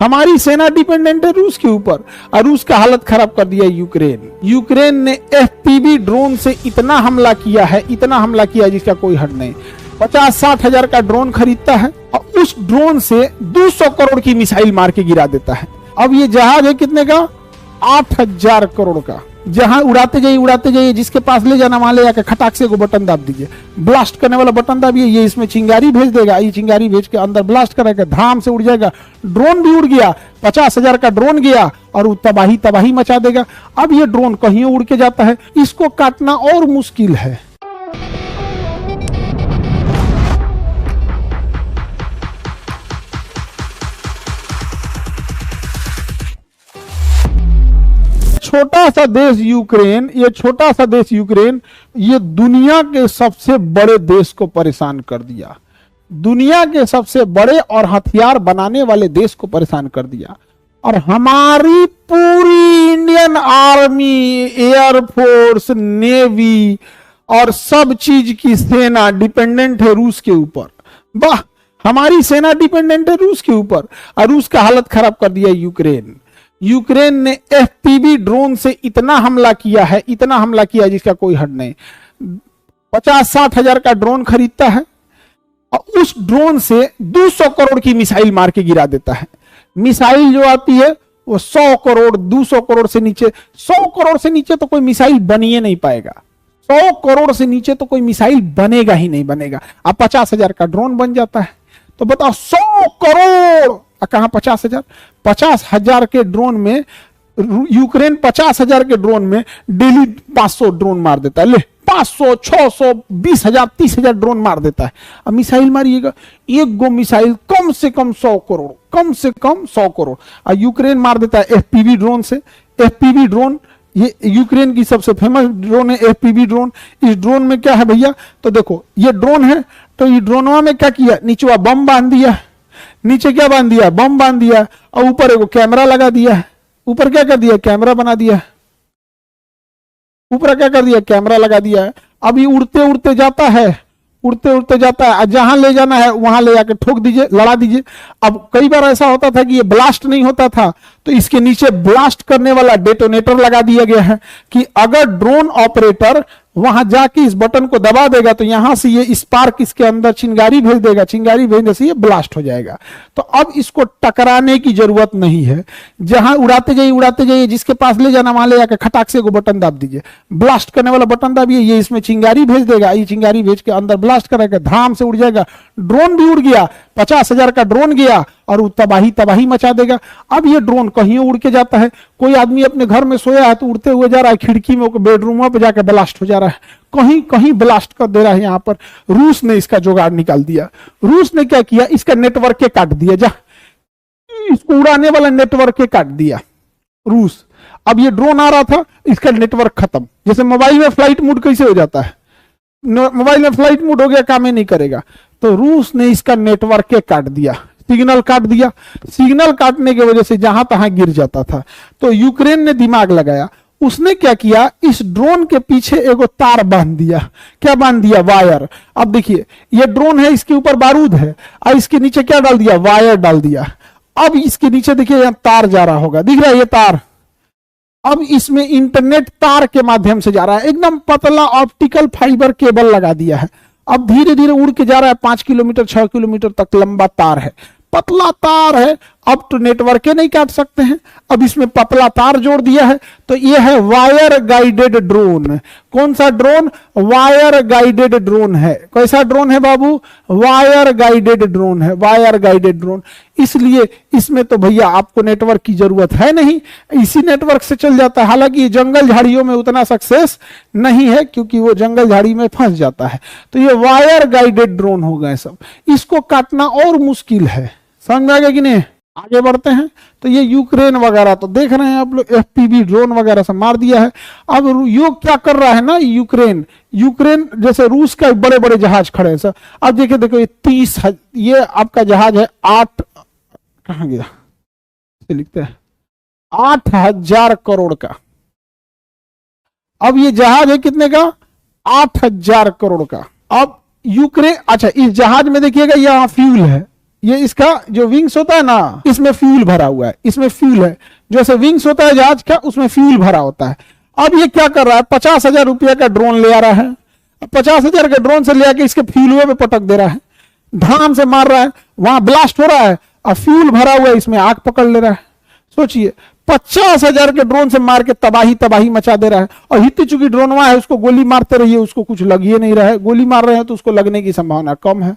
हमारी सेना डिपेंडेंट है रूस के ऊपर और रूस का हालत खराब कर दिया यूक्रेन। यूक्रेन ने एफपीवी ड्रोन से इतना हमला किया है, इतना हमला किया है जिसका कोई हद नहीं। 50-60 हजार का ड्रोन खरीदता है और उस ड्रोन से 200 करोड़ की मिसाइल मार के गिरा देता है। अब ये जहाज है कितने का? 8000 करोड़ का। जहां उड़ाते जाइए, जिसके पास ले जाना वहां ले जाकर खटाक से को बटन दाब दीजिए, ब्लास्ट करने वाला बटन दाबिए, ये इसमें चिंगारी भेज देगा, ये चिंगारी भेज के अंदर ब्लास्ट करेगा, धाम से उड़ जाएगा। ड्रोन भी उड़ गया, 50,000 का ड्रोन गया और तबाही मचा देगा। अब ये ड्रोन कहीं उड़ के जाता है, इसको काटना और मुश्किल है। छोटा सा देश यूक्रेन, ये दुनिया के सबसे बड़े देश को परेशान कर दिया। दुनिया के सबसे बड़े और हथियार बनाने वाले देश को परेशान कर दिया। और हमारी पूरी इंडियन आर्मी, एयरफोर्स, नेवी और सब चीज की सेना डिपेंडेंट है रूस के ऊपर। वाह, हमारी सेना डिपेंडेंट है रूस के ऊपर और रूस का हालत खराब कर दिया यूक्रेन। यूक्रेन ने एफपीवी ड्रोन से इतना हमला किया है, जिसका कोई हद नहीं। 50-60 हजार का ड्रोन खरीदता है और उस ड्रोन से 200 करोड़ की मिसाइल मार के गिरा देता है। मिसाइल जो आती है वो 100 करोड़, 200 करोड़ से नीचे, 100 करोड़ से नीचे तो कोई मिसाइल बन ही नहीं पाएगा। 100 करोड़ से नीचे तो कोई मिसाइल बनेगा ही नहीं बनेगा। अब 50,000 का ड्रोन बन जाता है तो बताओ 100 करोड़ कहां 50,000? 50,000 के ड्रोन में यूक्रेन 50,000 के ड्रोन में डेली 500 ड्रोन मार देता है। ले 500, 600, 20,000, 30,000 ड्रोन मार देता है। अब मिसाइल मारिएगा, एक गो मिसाइल कम से कम 100 करोड़, कम से कम 100 करोड़ और यूक्रेन मार देता है एफपीवी ड्रोन से। एफपीवी ड्रोन ये यूक्रेन की सबसे फेमस ड्रोन है, एफपीवी ड्रोन। इस ड्रोन में क्या है भैया? तो देखो ये ड्रोन है, तो ये ड्रोनवा में क्या किया? नीचे बम बांध दिया, नीचे क्या बांध दिया? बम बांध दिया और ऊपर एक कैमरा लगा दिया है। ऊपर क्या कर दिया? कैमरा बना दिया। ऊपर क्या कर दिया? कैमरा लगा दिया है। अब ये उड़ते उड़ते जाता है, जहां ले जाना है वहां ले जाके ठोक दीजिए, लड़ा दीजिए। अब कई बार ऐसा होता था कि ये ब्लास्ट नहीं होता था, तो इसके नीचे ब्लास्ट करने वाला डेटोनेटर लगा दिया गया है कि अगर ड्रोन ऑपरेटर वहां जाके इस बटन को दबा देगा तो यहां से ये स्पार्क इसके अंदर चिंगारी भेज देगा, चिंगारी भेजने से ये ब्लास्ट हो जाएगा। तो अब इसको टकराने की जरूरत नहीं है। जहां उड़ाते जाइए, जिसके पास ले जाना वहां ले जाकर खटाक से को बटन दाब दीजिए, ब्लास्ट करने वाला बटन दाबिए, ये इसमें चिंगारी भेज देगा, ये चिंगारी भेज के अंदर ब्लास्ट करेगा, धाम से उड़ जाएगा। ड्रोन भी उड़ गया, 50,000 का ड्रोन गया और तबाही मचा देगा। अब ये ड्रोन कहीं उड़ के जाता है, कोई आदमी अपने घर में सोया है तो उड़ते हुए जा रहा है, खिड़की में बेडरूम पे जाकर ब्लास्ट हो जा रहा है, कहीं कहीं ब्लास्ट कर दे रहा है। यहां पर रूस ने इसका जुगाड़ निकाल दिया। रूस ने क्या किया? इसका नेटवर्क के काट दिया, इसको उड़ाने वाला नेटवर्क के काट दिया रूस। अब ये ड्रोन आ रहा था, इसका नेटवर्क खत्म। जैसे मोबाइल में फ्लाइट मोड कैसे हो जाता है, मोबाइल में फ्लाइट मोड हो गया, काम ही नहीं करेगा, तो रूस ने इसका नेटवर्क के काट दिया, सिग्नल काट दिया। सिग्नल काटने की वजह से जहां तहां गिर जाता था। तो यूक्रेन ने दिमाग लगाया, उसने क्या किया? इस ड्रोन के पीछे एगो तार बांध दिया। क्या बांध दिया? वायर। अब देखिए ये ड्रोन है, इसके ऊपर बारूद है और इसके नीचे क्या डाल दिया? वायर डाल दिया। अब इसके नीचे देखिए यहां तार जा रहा होगा, दिख रहा है ये तार। अब इसमें इंटरनेट तार के माध्यम से जा रहा है, एकदम पतला ऑप्टिकल फाइबर केबल लगा दिया है। अब धीरे धीरे उड़ के जा रहा है, 5 किलोमीटर 6 किलोमीटर तक लंबा तार है, पतला तार है। अब तो नेटवर्क के नहीं काट सकते हैं, अब इसमें पतला तार जोड़ दिया है, तो ये है वायर गाइडेड ड्रोन। कौन सा ड्रोन? वायर गाइडेड ड्रोन है। कैसा ड्रोन है बाबू? वायर गाइडेड ड्रोन है, वायर गाइडेड ड्रोन। इसलिए इसमें तो भैया आपको नेटवर्क की जरूरत है नहीं, इसी नेटवर्क से चल जाता है। हालांकि ये जंगल झाड़ियों में उतना सक्सेस नहीं है, क्योंकि वो जंगल झाड़ी में फंस जाता है। तो ये वायर गाइडेड ड्रोन हो गए सब, इसको काटना और मुश्किल है। समझ में आ गया कि नहीं? आगे बढ़ते हैं। तो ये यूक्रेन वगैरह तो देख रहे हैं आप लोग, एफपीवी ड्रोन वगैरह से मार दिया है। अब योग क्या कर रहा है ना, यूक्रेन जैसे रूस का बड़े बड़े जहाज खड़े हैं सर। अब देखो ये 30, ये आपका जहाज है 8, कहां गया, लिखते हैं 8,000 करोड़ का। अब ये जहाज है कितने का? 8,000 करोड़ का। अब यूक्रेन, अच्छा इस जहाज में देखिएगा यहाँ फ्यूल है, ये इसका जो विंग्स होता है ना, इसमें फ्यूल भरा हुआ है, इसमें फ्यूल है, जैसे विंग्स होता है जहाज का, उसमें फ्यूल भरा होता है। अब ये क्या कर रहा है, 50,000 रुपया का ड्रोन ले आ रहा है, 50,000 के ड्रोन से ले आके इसके फ्यूल पे पटक दे रहा है, धाम से मार रहा है, वहां ब्लास्ट हो रहा है और फ्यूल भरा हुआ है, इसमें आग पकड़ ले रहा है। सोचिए 50,000 के ड्रोन से मार के तबाही तबाही मचा दे रहा है। और हित चुकी ड्रोन वहां है, उसको गोली मारते रहिए, उसको कुछ लग ही नहीं रहा है, गोली मार रहे हैं तो उसको लगने की संभावना कम है।